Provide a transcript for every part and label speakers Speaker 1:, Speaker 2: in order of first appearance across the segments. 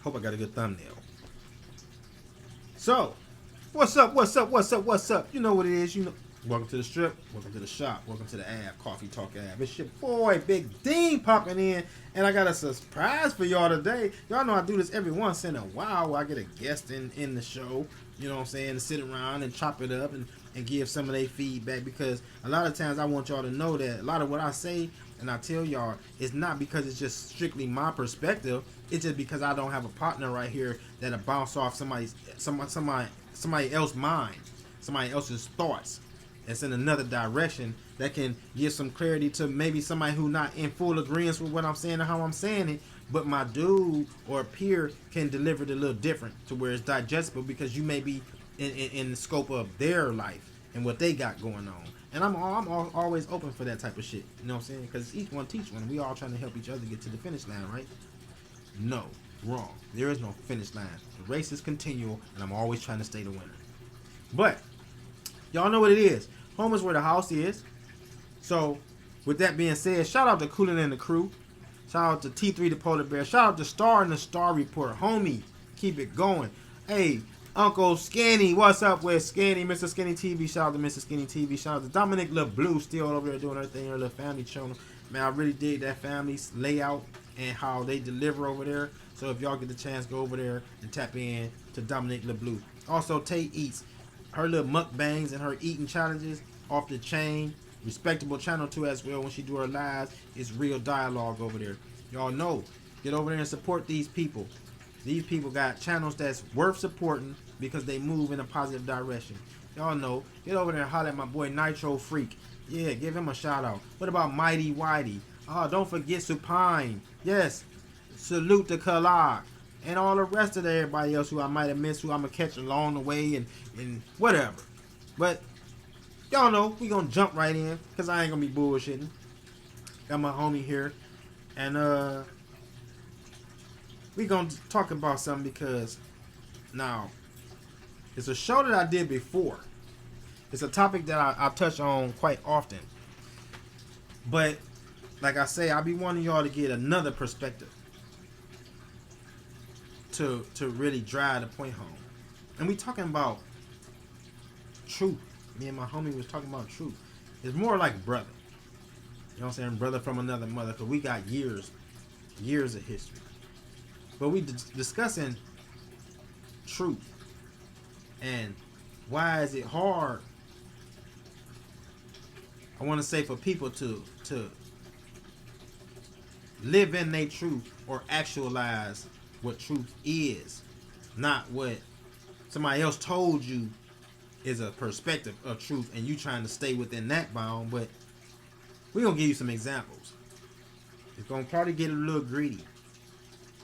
Speaker 1: Hope I got a good thumbnail. So, what's up? What's up? What's up? What's up? You know what it is. You know. Welcome to the strip. Welcome to the shop. Welcome to the app. Coffee Talk app. It's your boy Big Dean popping in, and I got a surprise for y'all today. Y'all know I do this every once in a while where I get a guest in the show. You know what I'm saying? To sit around and chop it up and give some of their feedback, because a lot of times I want y'all to know that a lot of what I say and I tell y'all is not because it's just strictly my perspective. It's just because I don't have a partner right here that'll bounce off somebody else's mind, somebody else's thoughts. That's in another direction that can give some clarity to maybe somebody who not in full agreement with what I'm saying or how I'm saying it, but my dude or peer can deliver it a little different to where it's digestible, because you may be in the scope of their life and what they got going on. And I'm always open for that type of shit. You know what I'm saying? Because each one teach one. We all trying to help each other get to the finish line, right? No, wrong. There is no finish line. The race is continual, and I'm always trying to stay the winner. But y'all know what it is. Home is where the house is. So, with that being said, shout out to Koolin and the Krew. Shout out to T3 the PolarBear. Shout out to Star and the Star Report. Homie, keep it going. Hey, Uncle Skinny, what's up with Skinny? Mr. Skinny TV. Shout out to Mr. Skinny TV. Shout out to Dominic LeBlue, still over there doing her thing, her little family channel. Man, I really dig that family's layout and how they deliver over there. So if y'all get the chance, go over there and tap in to Dominic LeBlue. Also, Tay Eats. Her little mukbangs and her eating challenges off the chain. Respectable channel too as well when she do her lives. It's real dialogue over there. Y'all know, get over there and support these people. These people got channels that's worth supporting because they move in a positive direction. Y'all know, get over there and holler at my boy Nitro Freak. Yeah, give him a shout out. What about Mighty Whitey? Oh, don't forget Supine. Yes, salute to Kalak. And all the rest of everybody else who I might have missed, who I'm going to catch along the way and whatever. But y'all know, we going to jump right in because I ain't going to be bullshitting. Got my homie here. And we going to talk about something because now, it's a show that I did before. It's a topic that I touch on quite often. But, like I say, I be wanting y'all to get another perspective to really drive the point home. And we talking about truth. Me and my homie was talking about truth. It's more like brother. You know what I'm saying? Brother from another mother. Because we got years of history. But we discussing truth. And why is it hard, I want to say, for people to live in their truth or actualize what truth is, not what somebody else told you is a perspective of truth and you trying to stay within that bound. But we're going to give you some examples. It's going to probably get a little greedy.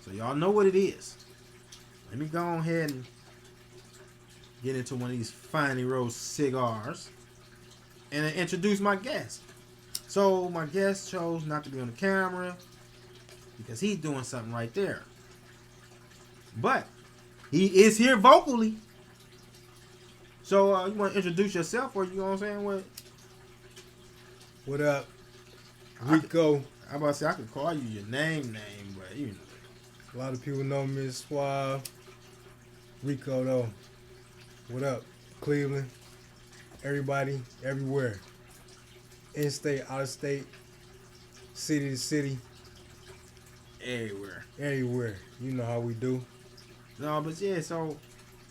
Speaker 1: So y'all know what it is. Let me go ahead and get into one of these finely rolled cigars and introduce my guest. So my guest chose not to be on the camera because he's doing something right there. But he is here vocally. So you want to introduce yourself, or you know what I'm saying?
Speaker 2: What up, Rico?
Speaker 1: I about to say I could call you your name, but you know.
Speaker 2: A lot of people know me as Suave. Rico though. What up, Cleveland? Everybody, everywhere. In state, out of state, city to city. Everywhere. You know how we do.
Speaker 1: No, but yeah, so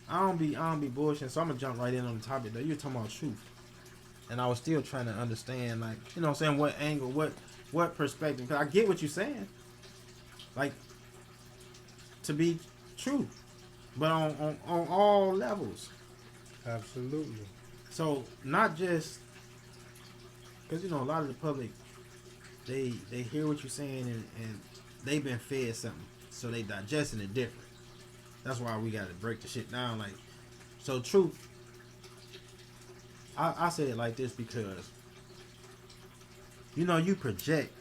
Speaker 1: I don't be bullshitting, so I'm gonna jump right in on the topic though. You're talking about truth. And I was still trying to understand, like, you know what I'm saying, what angle, what perspective. Cause I get what you're saying. Like, to be true. But on all levels.
Speaker 2: Absolutely.
Speaker 1: So not just because, you know, a lot of the public, they hear what you're saying and they've been fed something, so they digesting it different. That's why we got to break the shit down. Like, so truth, I say it like this because, you know, you project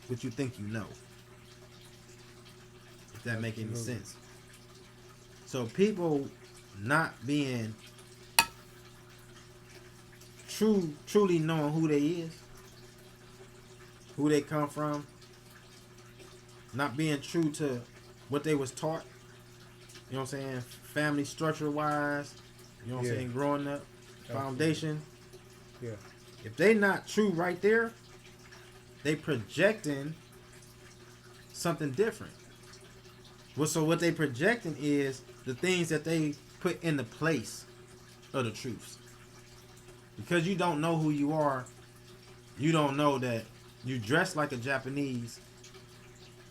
Speaker 1: what you think you know, if that make any sense. So people not being truly knowing who they is, who they come from, not being true to what they was taught. You know what I'm saying? Family structure wise. You know what I'm saying? Growing up, foundation.
Speaker 2: Yeah.
Speaker 1: If they not true right there, they projecting something different. Well, so what they projecting is the things that they put in the place of the truths. Because you don't know who you are, you don't know that you dress like a Japanese,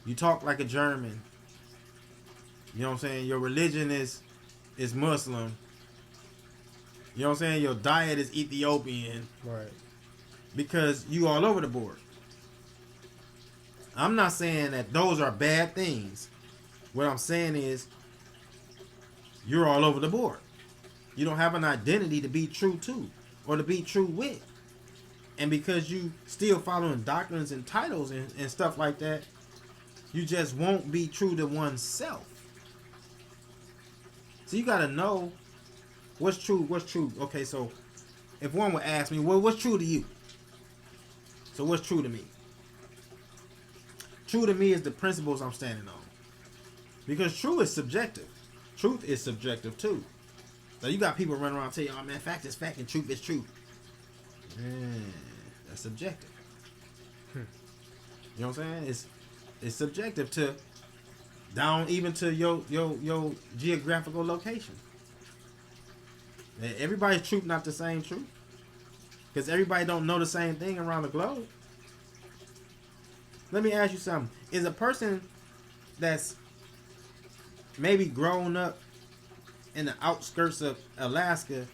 Speaker 1: you talk like a German. You know what I'm saying? Your religion is Muslim. You know what I'm saying? Your diet is Ethiopian.
Speaker 2: Right.
Speaker 1: Because you all over the board. I'm not saying that those are bad things. What I'm saying is you're all over the board. You don't have an identity to be true to or to be true with. And because you still following doctrines and titles and stuff like that, you just won't be true to oneself. So you got to know what's true, what's true. Okay, so if one would ask me, well, what's true to you? So what's true to me? True to me is the principles I'm standing on. Because true is subjective. Truth is subjective too. So you got people running around telling you, oh man, fact is fact and truth is truth. Man, that's subjective. You know what I'm saying? It's subjective to down even to your geographical location. Everybody's truth not the same truth. Because everybody don't know the same thing around the globe. Let me ask you something. Is a person that's maybe grown up in the outskirts of Alaska,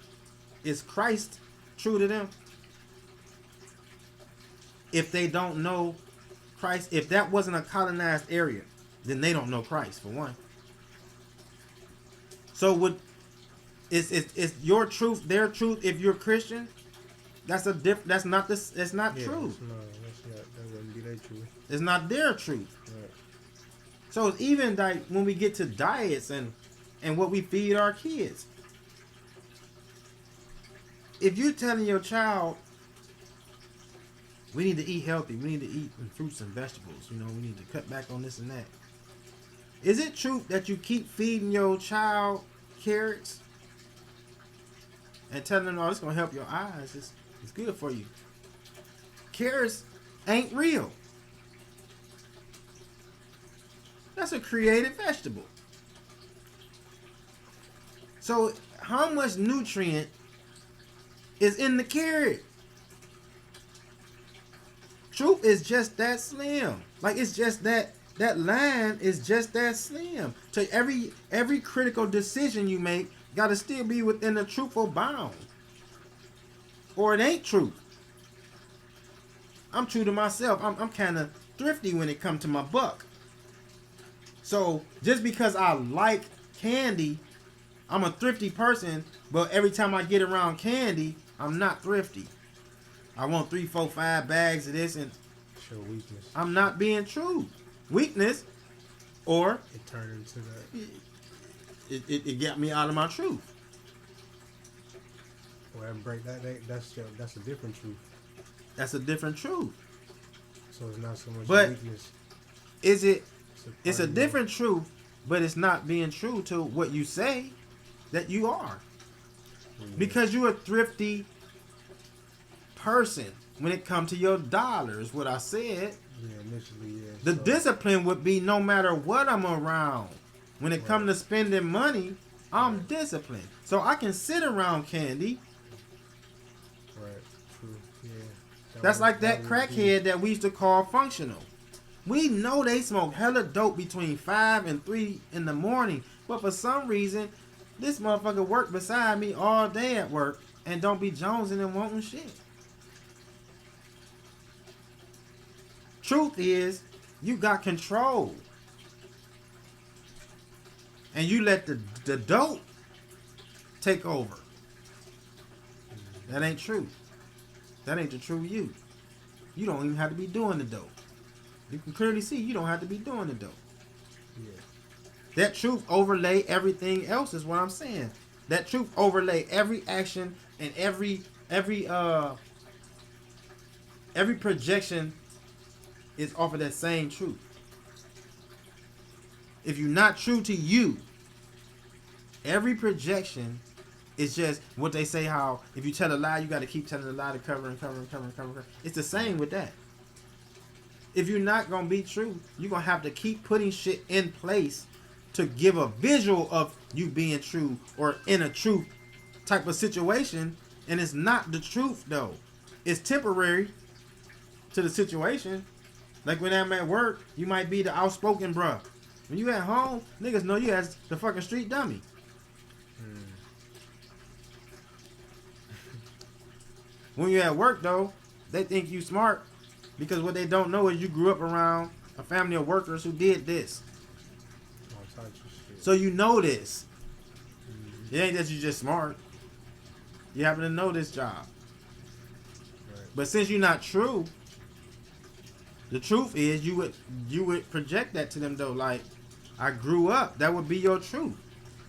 Speaker 1: is Christ true to them? If they don't know Christ, if that wasn't a colonized area, then they don't know Christ, for one. So is your truth their truth if you're Christian? That's not true.
Speaker 2: No, that's not. That wouldn't be their truth.
Speaker 1: It's not their truth.
Speaker 2: Right.
Speaker 1: So it's even like when we get to diets and what we feed our kids. If you're telling your child, we need to eat healthy, we need to eat fruits and vegetables, we need to cut back on this and that. Is it true that you keep feeding your child carrots and telling them, oh, it's going to help your eyes, it's good for you? Carrots ain't real. That's a created vegetable. So how much nutrient is in the carrot? Truth is just that slim. Like it's just that line is just that slim. So every critical decision you make got to still be within the truthful bound. Or it ain't truth. I'm true to myself. I'm kind of thrifty when it comes to my buck. So just because I like candy, I'm a thrifty person, but every time I get around candy, I'm not thrifty. I want 3, 4, 5 bags of this and
Speaker 2: show weakness.
Speaker 1: I'm not being true. Weakness, or
Speaker 2: it turned into that.
Speaker 1: It got me out of my truth.
Speaker 2: Well, that's a different truth.
Speaker 1: That's a different truth.
Speaker 2: So it's not so much
Speaker 1: but
Speaker 2: weakness.
Speaker 1: It's a different truth, but it's not being true to what you say that you are.
Speaker 2: Mm-hmm.
Speaker 1: Because you're a thrifty person when it comes to your dollars, what I said.
Speaker 2: Yeah, initially, yeah.
Speaker 1: The discipline would be no matter what I'm around. When it comes to spending money, I'm disciplined. So I can sit around candy.
Speaker 2: Right, true, yeah.
Speaker 1: That's like that crackhead that we used to call functional. We know they smoke hella dope between 5 and 3 in the morning, but for some reason, this motherfucker work beside me all day at work and don't be jonesing and wanting shit. Truth is, you got control. And you let the dope take over. That ain't true. That ain't the true you. You don't even have to be doing the dope. You can clearly see you don't have to be doing the dope.
Speaker 2: Yeah.
Speaker 1: That truth overlay everything else is what I'm saying. That truth overlay every action and every projection is off of that same truth. If you're not true to you, every projection is just what they say, how if you tell a lie, you got to keep telling a lie to cover and cover and cover and cover and cover. It's the same with that. If you're not going to be true, you're going to have to keep putting shit in place to give a visual of you being true or in a truth type of situation. And it's not the truth, though. It's temporary to the situation. Like when I'm at work, you might be the outspoken bruh. When you at home, niggas know you as the fucking street dummy. When you're at work, though, they think you smart because what they don't know is you grew up around a family of workers who did this.
Speaker 2: All types of shit.
Speaker 1: So you know this. It ain't that you just smart. You happen to know this job.
Speaker 2: Right.
Speaker 1: But since you're not true, the truth is you would project that to them, though. Like, I grew up. That would be your truth.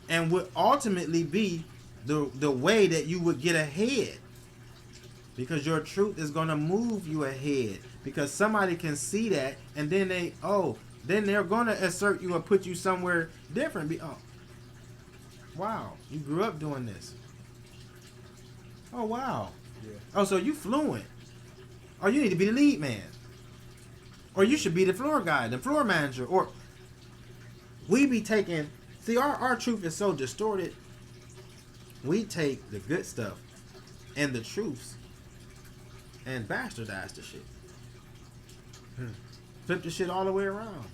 Speaker 1: And would ultimately be the way that you would get ahead. Because your truth is going to move you ahead. Because somebody can see that, and then they're going to assert you or put you somewhere different. Oh, wow, you grew up doing this. Oh, wow.
Speaker 2: Yeah.
Speaker 1: Oh, so you fluent. Or you need to be the lead man. Or you should be the floor guy, the floor manager. Or we be taking... See, our truth is so distorted. We take the good stuff and the truths and bastardize the shit. Flip the shit all the way around.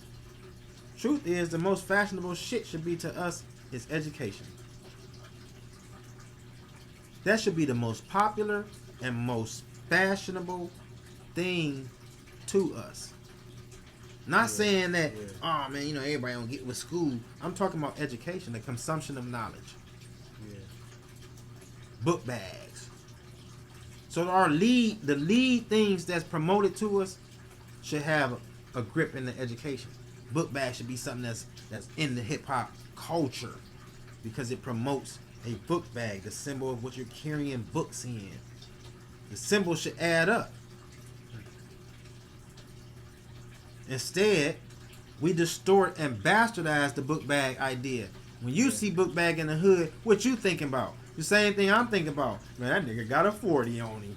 Speaker 1: Truth is, the most fashionable shit should be to us is education. That should be the most popular and most fashionable thing to us. Not saying that, oh man, you know, everybody don't get with school. I'm talking about education, the consumption of knowledge.
Speaker 2: Yeah.
Speaker 1: Book bags. So the lead things that's promoted to us should have a grip in the education. Book bag should be something that's in the hip hop culture because it promotes a book bag, the symbol of what you're carrying books in. The symbol should add up. Instead, we distort and bastardize the book bag idea. When you see book bag in the hood, what you thinking about? The same thing I'm thinking about. Man, that nigga got a 40 on him.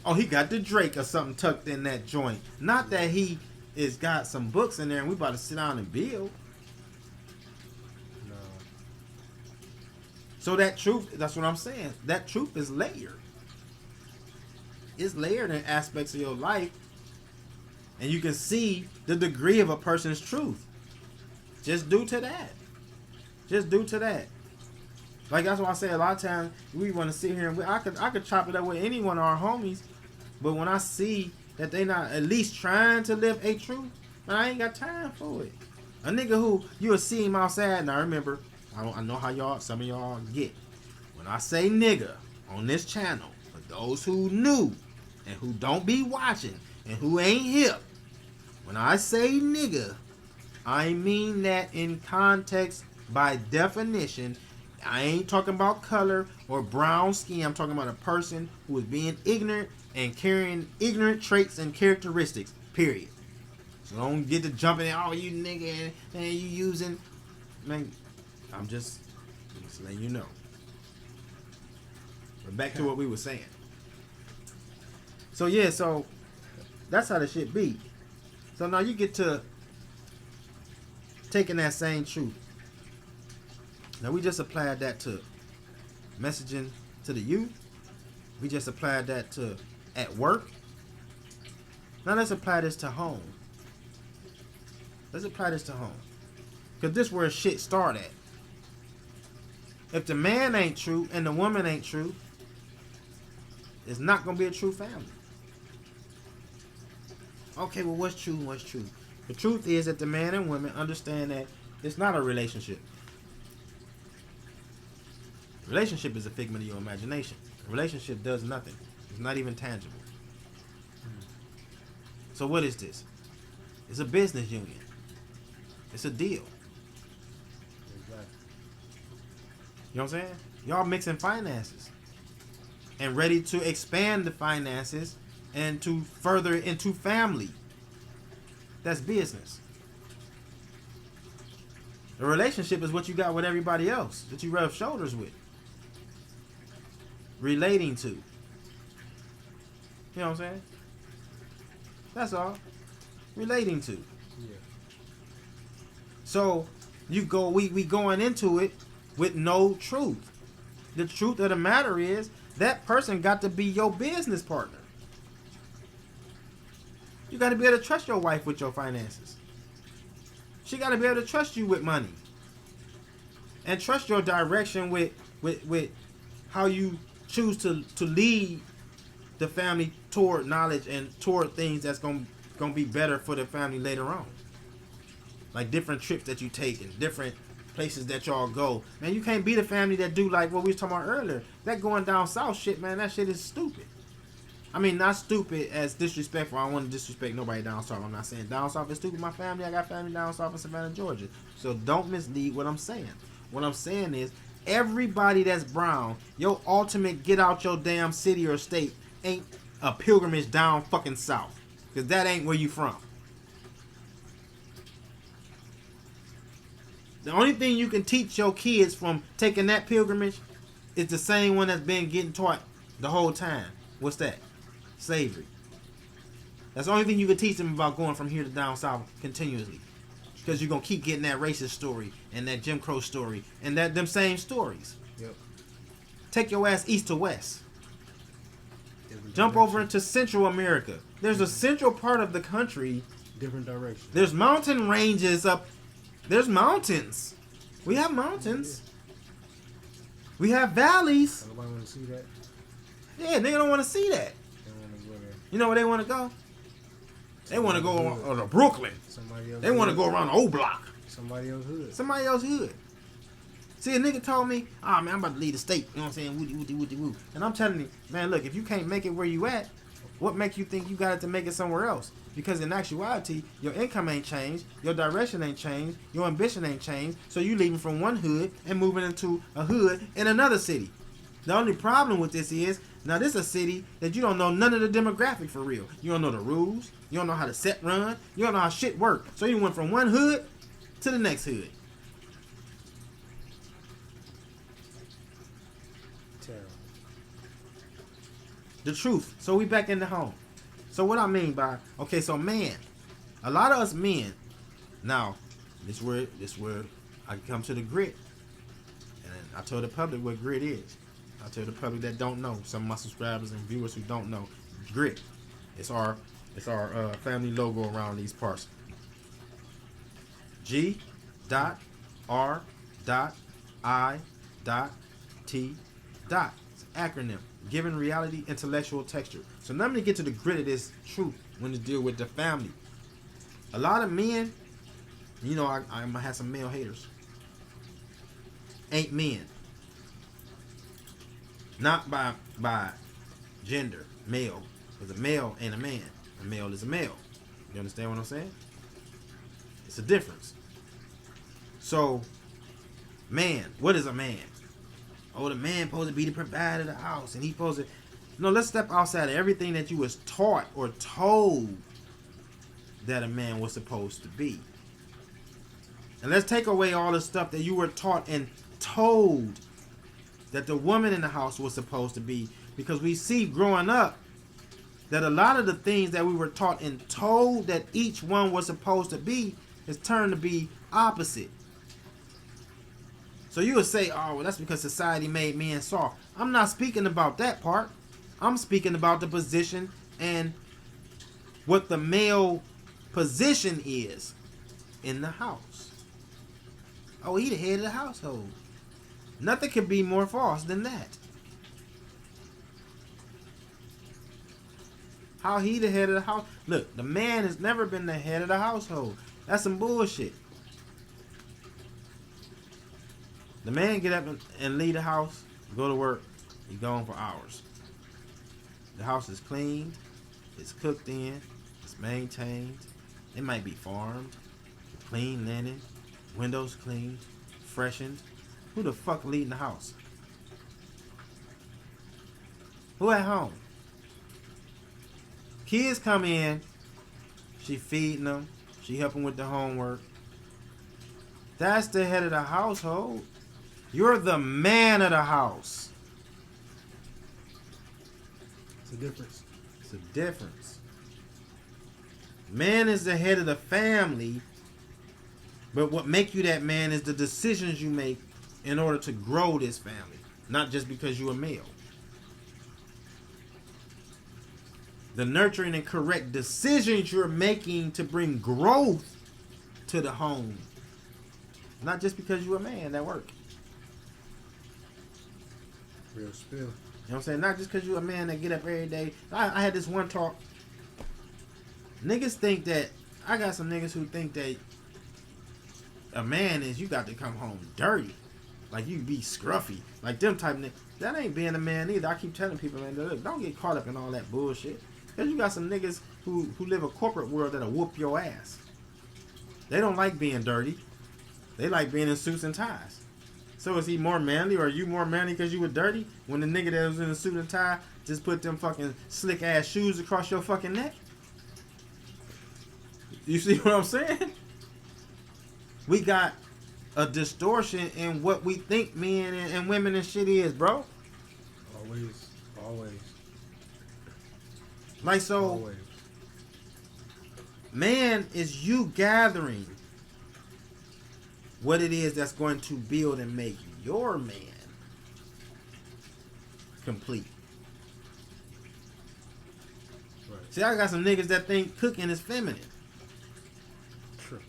Speaker 1: Oh, he got the Drake or something tucked in that joint. Not that he is got some books in there and we about to sit down and build.
Speaker 2: No.
Speaker 1: So that truth, that's what I'm saying. That truth is layered. It's layered in aspects of your life. And you can see the degree of a person's truth. Just due to that. Just due to that. Like that's why I say a lot of times we want to sit here and I could chop it up with any one of our homies, but when I see that they not at least trying to live a truth, man, I ain't got time for it. A nigga who you'll see him outside. Now remember, I know how some of y'all get when I say nigga on this channel. For those who knew and who don't be watching and who ain't hip, when I say nigga, I mean that in context by definition. I ain't talking about color or brown skin. I'm talking about a person who is being ignorant and carrying ignorant traits and characteristics. Period. So don't get to jumping in. Oh, you nigga, and you using. Man, I'm just letting you know. But back to what we were saying. So yeah, so that's how the shit be. So now you get to taking that same truth. Now we just applied that to messaging to the youth. We just applied that to at work. Now let's apply this to home. Let's apply this to home. Because this is where shit start at. If the man ain't true and the woman ain't true, it's not going to be a true family. Okay, well what's true and what's true? The truth is that the man and women understand that it's not a relationship. Relationship is a figment of your imagination. A relationship does nothing. It's not even tangible. So what is this? It's a business union. It's a deal.
Speaker 2: Exactly.
Speaker 1: You know what I'm saying? Y'all mixing finances and ready to expand the finances and to further into family. That's business. A relationship is what you got with everybody else that you rub shoulders with. Relating to. You know what I'm saying? That's all. Relating to.
Speaker 2: Yeah.
Speaker 1: So we going into it with no truth. The truth of the matter is that person got to be your business partner. You got to be able to trust your wife with your finances. She got to be able to trust you with money. And trust your direction with how you choose to lead the family toward knowledge and toward things that's gonna be better for the family later on. Like different trips that you take and different places that y'all go. Man, you can't be the family that do like what we was talking about earlier. That going down south shit, man, that shit is stupid. I mean, not stupid as disrespectful. I don't want to disrespect nobody down south. I'm not saying down south is stupid. My family, I got family down south in Savannah, Georgia. So don't mislead what I'm saying. What I'm saying is everybody that's brown, your ultimate get out your damn city or state ain't a pilgrimage down fucking south. Because that ain't where you from. The only thing you can teach your kids from taking that pilgrimage is the same one that's been getting taught the whole time. What's that? Slavery. That's the only thing you can teach them about going from here to down south continuously. Because you're going to keep getting that racist story and that Jim Crow story and them same stories.
Speaker 2: Yep.
Speaker 1: Take your ass east to west.
Speaker 2: Different
Speaker 1: Jump
Speaker 2: direction.
Speaker 1: over into Central America. There's a central part of the country.
Speaker 2: Different direction.
Speaker 1: There's mountain ranges up. There's mountains. We have mountains. We have valleys.
Speaker 2: Nobody want to see that.
Speaker 1: Yeah, nigga don't want to see that.
Speaker 2: They want to go there.
Speaker 1: You know where they want to go? They want to go to Brooklyn.
Speaker 2: Somebody else.
Speaker 1: They want to go around the old block.
Speaker 2: Somebody else hood.
Speaker 1: Somebody else hood. See, a nigga told me, oh man, I'm about to leave the state. You know what I'm saying? Woody, woody, woody, woo. And I'm telling you, man, look, if you can't make it where you at, what makes you think you got it to make it somewhere else? Because in actuality, your income ain't changed, your direction ain't changed, your ambition ain't changed, so you leaving from one hood and moving into a hood in another city. The only problem with this is, now this is a city that you don't know none of the demographic for real. You don't know the rules, you don't know how the set run, you don't know how shit work. So you went from one hood to the next hood.
Speaker 2: Terrible.
Speaker 1: The truth. So we back in the home. So what I mean by, okay, so man, a lot of us men, now, this where I come to the grit. And I told the public what grit is. I tell the public that don't know, some of my subscribers and viewers who don't know, grit. It's our family logo around these parts. G.R.I.T. It's an acronym. Giving reality intellectual texture. So let me get to the grit of this truth when to deal with the family. A lot of men, you know, I might have some male haters. Ain't men. Not by gender, male. Because a male ain't a man. A male is a male. You understand what I'm saying? It's a difference. So, man, what is a man? Oh, the man supposed to be the provider of the house, and he supposed to. No, let's step outside of everything that you was taught or told that a man was supposed to be, and let's take away all the stuff that you were taught and told that the woman in the house was supposed to be, because we see growing up that a lot of the things that we were taught and told that each one was supposed to be is turned to be opposite. So you would say, oh, well, that's because society made men soft. I'm not speaking about that part. I'm speaking about the position and what the male position is in the house. Oh, he the head of the household. Nothing could be more false than that. How he the head of the house? Look, the man has never been the head of the household. That's some bullshit. The man get up and leave the house, go to work, he gone for hours. The house is cleaned, it's cooked in, it's maintained. It might be farmed, clean linen, windows cleaned, freshened. Who the fuck leading the house? Who at home? Kids come in, she feeding them, she helping with the homework. That's the head of the household. You're the man of the house.
Speaker 2: It's a difference.
Speaker 1: It's a difference. Man is the head of the family, but what make you that man is the decisions you make in order to grow this family, not just because you're a male. The nurturing and correct decisions you're making to bring growth to the home, not just because you're a man that work.
Speaker 2: Real spill.
Speaker 1: You know what I'm saying? Not just because you're a man that get up every day. I had this one talk. Niggas think that, I got some niggas who think that a man is you got to come home dirty. Like you be scruffy. Like them type of niggas. That ain't being a man either. I keep telling people, man, look, don't get caught up in all that bullshit. Because you got some niggas who live a corporate world that'll whoop your ass. They don't like being dirty. They like being in suits and ties. So is he more manly, or are you more manly because you were dirty? When the nigga that was in a suit and tie just put them fucking slick ass shoes across your fucking neck? You see what I'm saying? We got a distortion in what we think men and women and shit is, bro.
Speaker 2: Always.
Speaker 1: Like, so,
Speaker 2: Always.
Speaker 1: Man is you gathering what it is that's going to build and make your man complete.
Speaker 2: Right.
Speaker 1: See, I got some niggas that think cooking is feminine.
Speaker 2: True.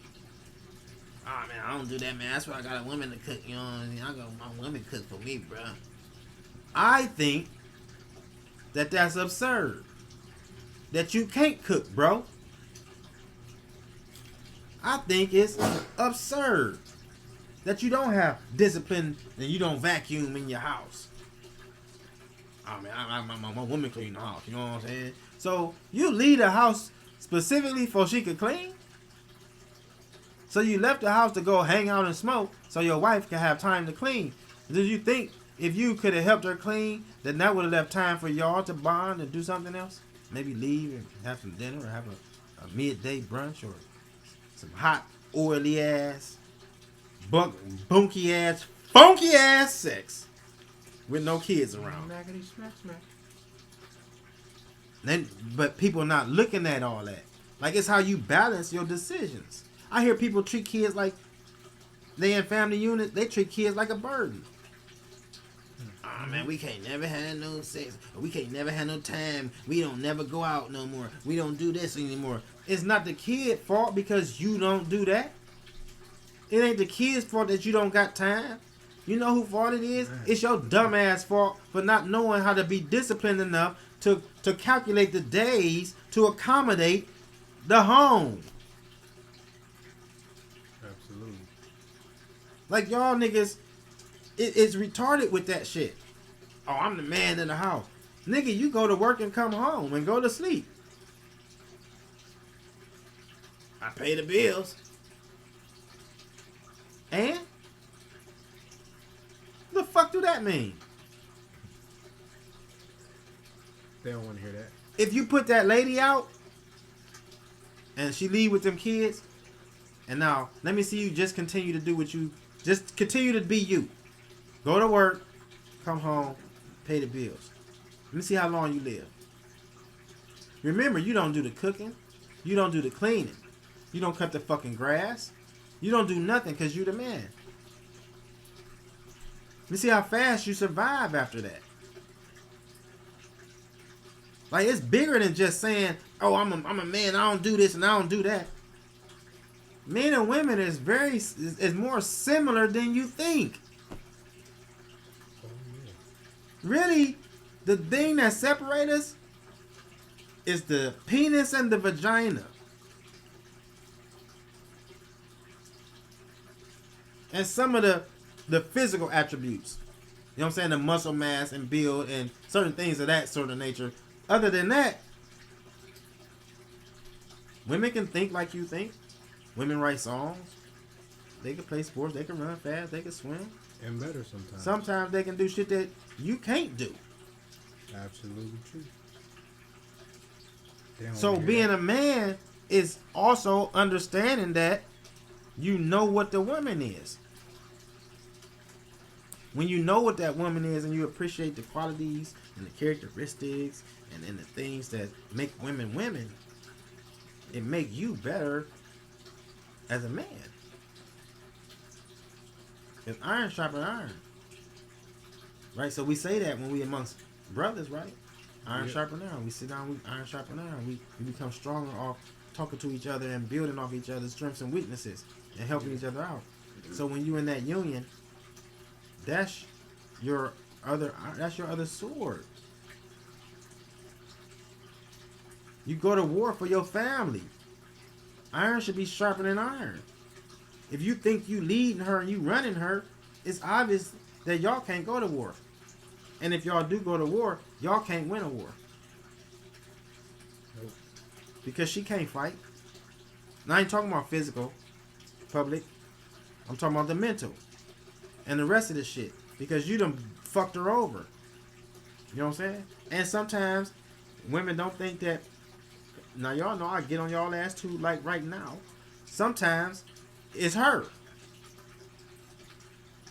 Speaker 1: Oh man, I don't do that, man. That's why I got a woman to cook. You know what I mean? I got my woman cook for me, bro. I think that that's absurd. That you can't cook, bro. I think it's absurd that you don't have discipline and you don't vacuum in your house. I mean, my woman clean the house. You know what I'm saying? So you leave the house specifically for she could clean. So you left the house to go hang out and smoke so your wife can have time to clean. Did you think if you could have helped her clean, then that would have left time for y'all to bond and do something else? Maybe leave and have some dinner or have a midday brunch or some hot, oily ass, bunky ass, funky ass sex with no kids around. Then, but people not looking at all that. Like, it's how you balance your decisions. I hear people treat kids like they in family units. They treat kids like a burden. Oh man, we can't never have no sex. We can't never have no time. We don't never go out no more. We don't do this anymore. It's not the kid's fault because you don't do that. It ain't the kid's fault that you don't got time. You know whose fault it is? It's your dumbass fault for not knowing how to be disciplined enough to calculate the days to accommodate the home.
Speaker 2: Absolutely.
Speaker 1: Like y'all niggas, it's retarded with that shit. Oh, I'm the man in the house. Nigga, you go to work and come home and go to sleep. I pay the bills. And? The fuck do that mean?
Speaker 2: They don't want to hear that.
Speaker 1: If you put that lady out and she leave with them kids, and now let me see you just continue to do what you, just continue to be you. Go to work, come home, pay the bills. Let me see how long you live. Remember, you don't do the cooking. You don't do the cleaning. You don't cut the fucking grass. You don't do nothing because you the man. Let me see how fast you survive after that. Like, it's bigger than just saying, oh, I'm a man, I don't do this and I don't do that. Men and women is more similar than you think. Really, the thing that separates us is the penis and the vagina. And some of the physical attributes. You know what I'm saying? The muscle mass and build and certain things of that sort of nature. Other than that, women can think like you think. Women write songs. They can play sports. They can run fast. They can swim.
Speaker 2: And better sometimes.
Speaker 1: Sometimes they can do shit that you can't do.
Speaker 2: Absolutely true.
Speaker 1: So being a man is also understanding that you know what the woman is. When you know what that woman is and you appreciate the qualities and the characteristics and the things that make women women, it make you better as a man. It's iron sharpen iron. Right? So we say that when we amongst brothers, right? Iron sharpen iron. We sit down, we iron sharpen iron. We become stronger off talking to each other and building off each other's strengths and weaknesses and helping each other out. So when you're in that union, that's your other sword. You go to war for your family. Iron should be sharpening iron. If you think you leading her and you running her, it's obvious that y'all can't go to war. And if y'all do go to war, y'all can't win a war.
Speaker 2: Nope.
Speaker 1: Because she can't fight. Now I ain't talking about physical, public. I'm talking about the mental. And the rest of the shit. Because you done fucked her over. You know what I'm saying? And sometimes women don't think that. Now y'all know I get on y'all ass too, like right now. Sometimes it's her.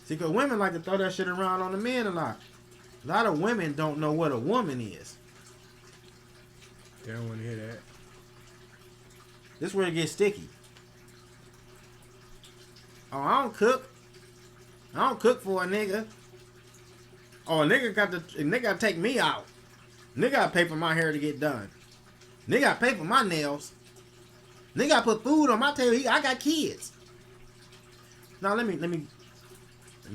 Speaker 1: See, because women like to throw that shit around on the men a lot. A lot of women don't know what a woman is.
Speaker 2: They don't want to hear that.
Speaker 1: This is where it gets sticky. Oh, I don't cook. I don't cook for a nigga. Oh, a nigga got to take me out. Nigga got to pay for my hair to get done. Nigga got to pay for my nails. Nigga got to put food on my table. I got kids. Now let me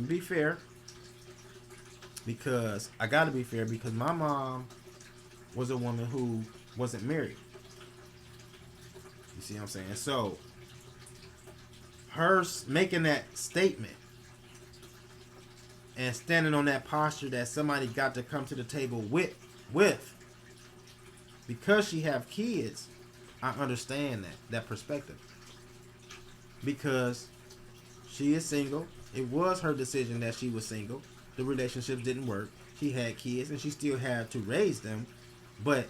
Speaker 1: be fair. Because I got to be fair because my mom was a woman who wasn't married. You see what I'm saying? So her making that statement and standing on that posture that somebody got to come to the table with because she have kids, I understand that perspective. Because she is single. It was her decision that she was single. The relationships didn't work. She had kids and she still had to raise them. But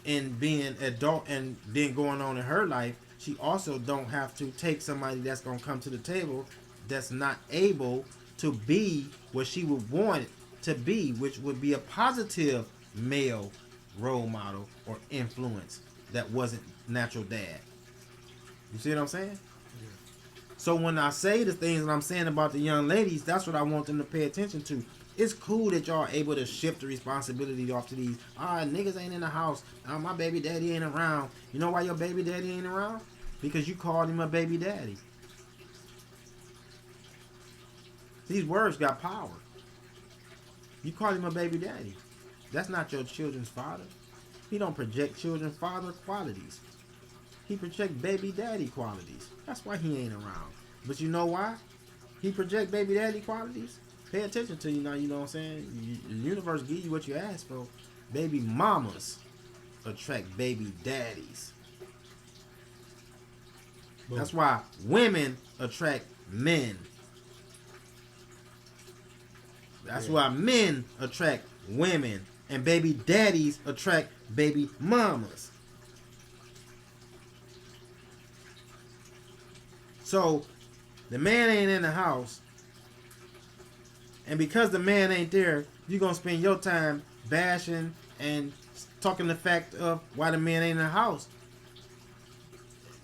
Speaker 1: in being adult and then going on in her life, she also don't have to take somebody that's going to come to the table that's not able to be what she would want it to be, which would be a positive male role model or influence that wasn't natural dad. You see what I'm saying? Yeah. So when I say the things that I'm saying about the young ladies, that's what I want them to pay attention to. It's cool that y'all are able to shift the responsibility off to these, niggas ain't in the house. My baby daddy ain't around. You know why your baby daddy ain't around? Because you called him a baby daddy. These words got power. You call him a baby daddy. That's not your children's father. He don't project children's father qualities. He project baby daddy qualities. That's why he ain't around. But you know why he project baby daddy qualities? Pay attention to you now, you know what I'm saying? The universe give you what you ask for. Baby mamas attract baby daddies. Boom. That's why women attract men. That's why men attract women. And baby daddies attract baby mamas. So, the man ain't in the house. And because the man ain't there, you're going to spend your time bashing and talking the fact of why the man ain't in the house.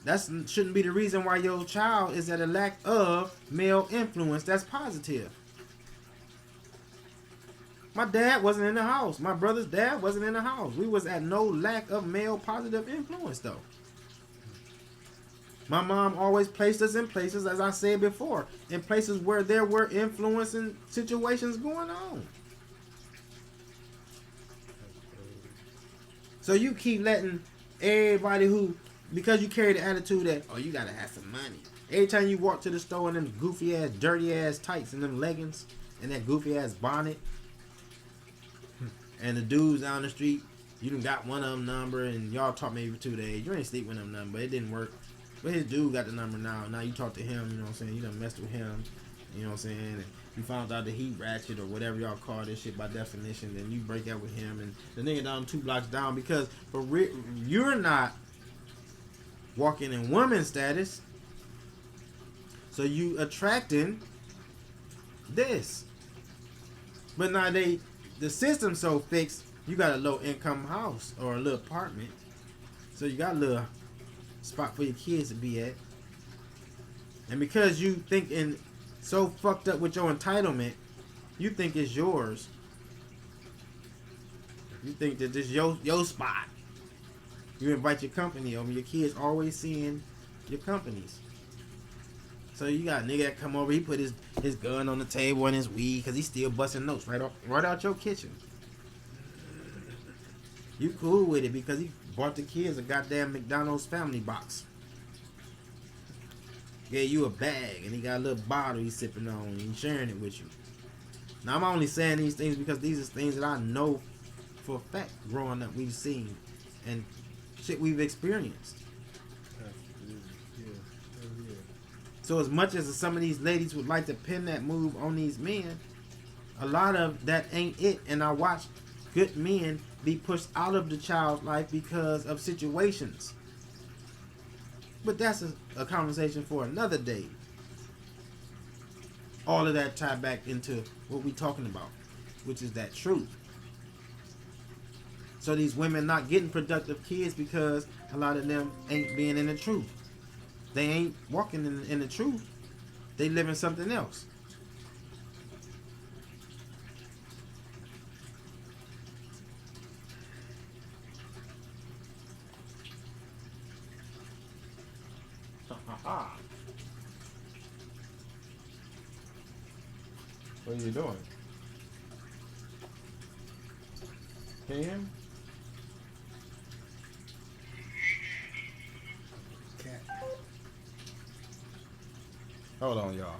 Speaker 1: That shouldn't be the reason why your child is at a lack of male influence that's positive. My dad wasn't in the house. My brother's dad wasn't in the house. We was at no lack of male positive influence though. My mom always placed us in places, as I said before, in places where there were influencing situations going on. So you keep letting everybody who, because you carry the attitude that, oh, you gotta have some money. Every time you walk to the store in them goofy ass, dirty ass tights and them leggings and that goofy ass bonnet, and the dudes down the street, you done got one of them number and y'all talk maybe for 2 days. You ain't sleep with them number, it didn't work. But his dude got the number now. Now you talk to him, you know what I'm saying? You done messed with him, you know what I'm saying? And you found out that he ratchet or whatever y'all call this shit by definition. Then you break up with him and the nigga down 2 blocks down because you're not walking in woman status. So you attracting this. But now the system's so fixed, you got a low income house or a little apartment. So you got a little spot for your kids to be at. And because you thinking so fucked up with your entitlement, you think it's yours. You think that this your spot. You invite your company over. Your kids always seeing your companies. So you got a nigga that come over. He put his gun on the table and his weed because he's still busting notes right out your kitchen. You cool with it because he bought the kids a goddamn McDonald's family box. Gave you a bag and he got a little bottle he's sipping on and sharing it with you. Now I'm only saying these things because these are things that I know for a fact growing up we've seen and shit we've experienced.
Speaker 2: Yeah.
Speaker 1: So as much as some of these ladies would like to pin that move on these men, a lot of that ain't it. And I watch good men be pushed out of the child's life because of situations. But that's a conversation for another day. All of that tied back into what we talking about, which is that truth. So these women not getting productive kids because a lot of them ain't being in the truth. They ain't walking in the truth. They living something else. What are you doing? Cam?
Speaker 2: Cat.
Speaker 1: Hold on, y'all.